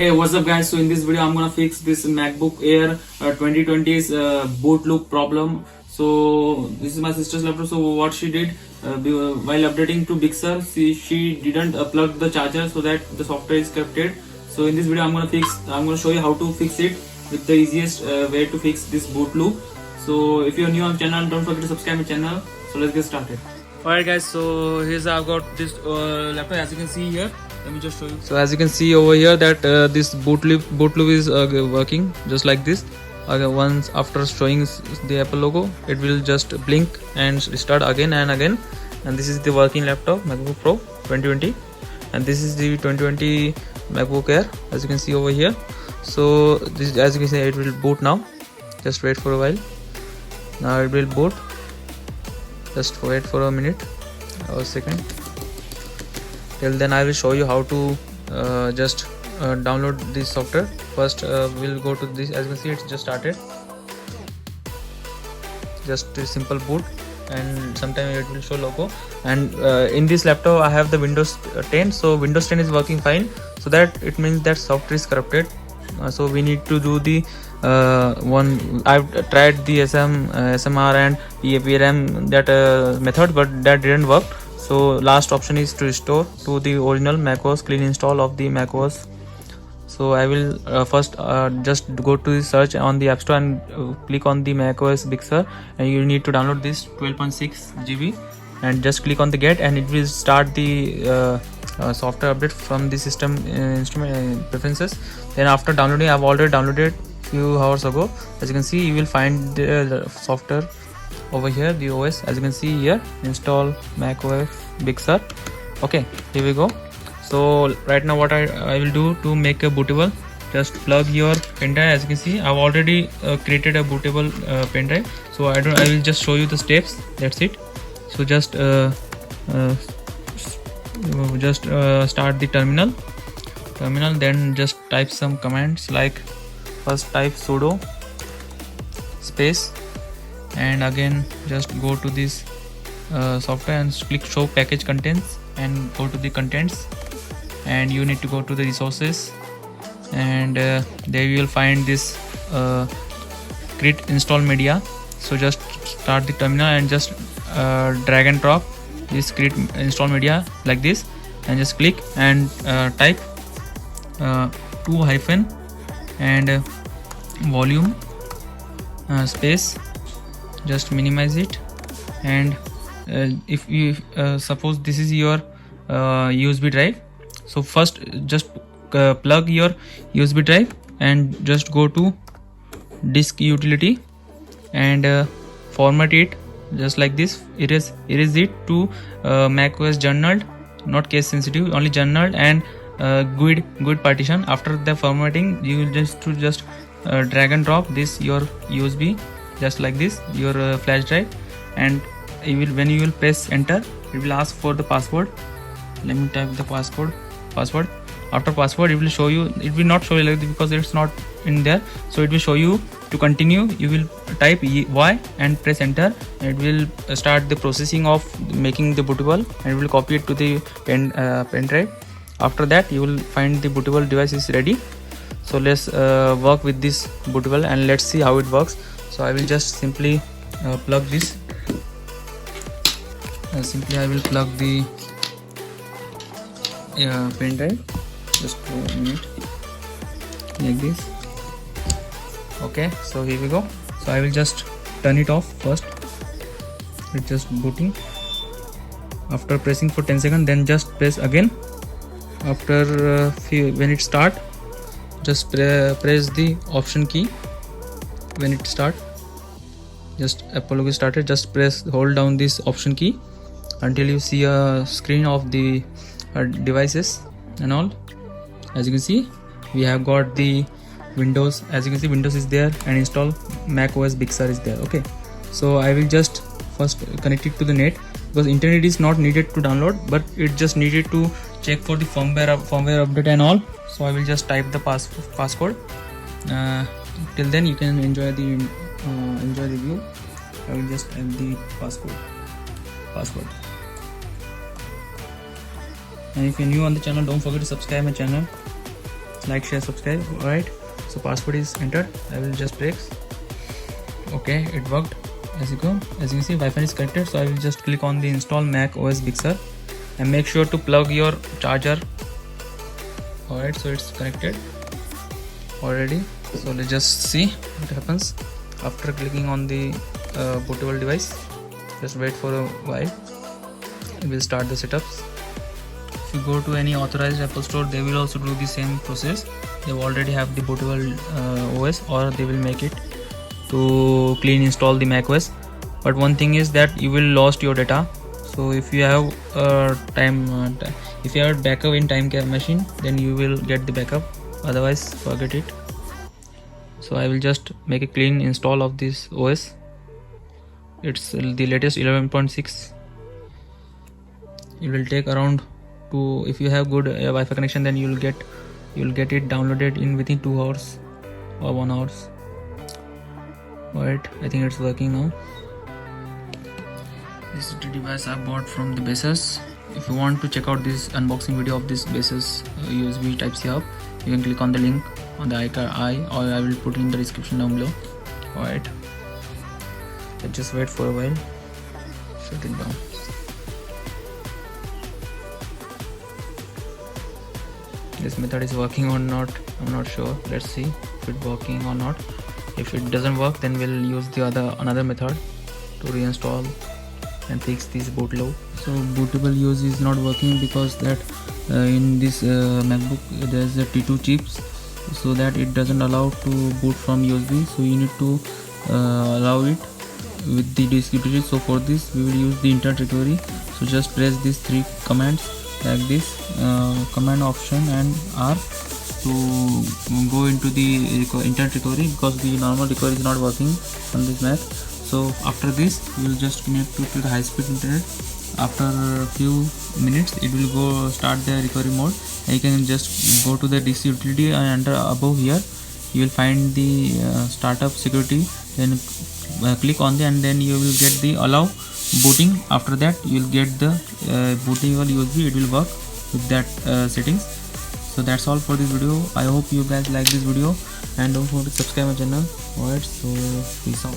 Hey, what's up guys? So in this video I'm gonna fix this MacBook Air 2020's boot loop problem. So this is my sister's laptop. So what she did while updating to Big Sur, she didn't plug the charger so that the software is corrupted. So in this video I'm gonna show you how to fix it with the easiest way to fix this boot loop. So if you're new on the channel, don't forget to subscribe my channel. So let's get started. Alright guys, so here's I've got this laptop, as you can see here. Let me just show you. So as you can see over here that this boot loop is working just like this. Once after showing the Apple logo, it will just blink and start again and again. And this is the working laptop, MacBook Pro 2020, and this is the 2020 MacBook Air, as you can see over here. So this, as you can see, it will boot now. Just wait for a while. Now it will boot. Just wait for a minute or a second. Till then I will show you how to just download this software. First we'll go to this. As you can see, it's just started. Just a simple boot, and sometime it will show logo. And in this laptop I have the Windows 10, so Windows 10 is working fine, so that it means that software is corrupted. So we need to do the one. I've tried the SMR and PRM that method, but that didn't work. So last option is to restore to the original macOS, clean install of the macOS. So I will first just go to the search on the App Store and click on the macOS Big Sur, and you need to download this 12.6 GB and just click on the get, and it will start the software update from the system instrument preferences. Then after downloading, I've already downloaded few hours ago. As you can see, you will find the software over here, the OS. As you can see here, install macOS Big Sur. Okay, here we go. So right now what I will do to make a bootable, just plug your pen drive. As you can see, I've already created a bootable pen drive, so I will just show you the steps. That's it. So just start the terminal, then just type some commands, like first type sudo space, and again just go to this software and click show package contents and go to the contents, and you need to go to the resources, and there you will find this git install media. So just start the terminal and just drag and drop this git install media like this, and just click and type 2- and volume space. Just minimize it, and if you suppose this is your USB drive, so first just plug your USB drive and just go to disk utility and format it just like this. Erase it to macOS journaled, not case sensitive, only journaled, and GUID partition. After the formatting, you will just drag and drop this your USB just like this, your flash drive, and when you will press enter, it will ask for the password. Let me type the password. After password, it will show you, it will not show you like this because it's not in there, so it will show you to continue. You will type Y and press enter, and it will start the processing of making the bootable, and it will copy it to the pen drive. After that, you will find the bootable device is ready. So let's work with this bootable and let's see how it works. So I will just simply plug this. Simply I will plug the pen drive just for a minute like this. Okay, so here we go. So I will just turn it off first. It's just booting. After pressing for 10 seconds, then just press again. After when it start, just press the option key. When it start, just Apple logo started, just hold down this option key until you see a screen of the devices and all. As you can see, we have got the Windows. As you can see, Windows is there, and install macOS Big Sur is there. Okay, so I will just first connect it to the net, because internet is not needed to download, but it just needed to check for the firmware update and all. So I will just type the passcode. Till then you can enjoy the view. I will just add the password. And if you're new on the channel, don't forget to subscribe my channel. like, share, subscribe. Alright, so password is entered. I will just press. Okay, it worked. As you can see, Wi-Fi is connected. So I will just click on the install Mac OS Big Sur and make sure to plug your charger. Alright, so it's connected already. So let's just see what happens after clicking on the bootable device. Just wait for a while. It will start the setups. If you go to any authorized Apple store, they will also do the same process. They already have the bootable OS, or they will make it to clean install the Mac OS. But one thing is that you will lost your data. So if you have if you have backup in TimeCap machine, then you will get the backup. Otherwise, forget it. So I will just make a clean install of this OS. It's the latest 11.6. It will take around if you have good Wi-Fi connection, then you'll get it downloaded in within 2 hours or 1 hour. Alright, I think it's working now. This is the device I bought from the Basis. If you want to check out this unboxing video of this Basis USB Type-C hub, you can click on the link on the eye, or I will put it in the description down below. Alright, let's just wait for a while. Shut it down. This method is working or not, I'm not sure. Let's see if it's working or not. If it doesn't work, then we'll use another method to reinstall and fix this boot load. So bootable use is not working because that in this MacBook there's a T2 chips, so that it doesn't allow to boot from USB. So you need to allow it with the disk utility. So for this we will use the internet recovery. So just press these 3 commands like this, command option and R, to go into the internet recovery, because the normal recovery is not working on this Mac. So after this you will just connect to the high speed internet. After a few minutes it will go start the recovery mode, and you can just go to the DC utility, and above here you will find the startup security. Then click on the, and then you will get the allow booting. After that you will get the booting your USB. It will work with that settings. So that's all for this video. I hope you guys like this video, and don't forget to subscribe my channel. Alright, so peace out.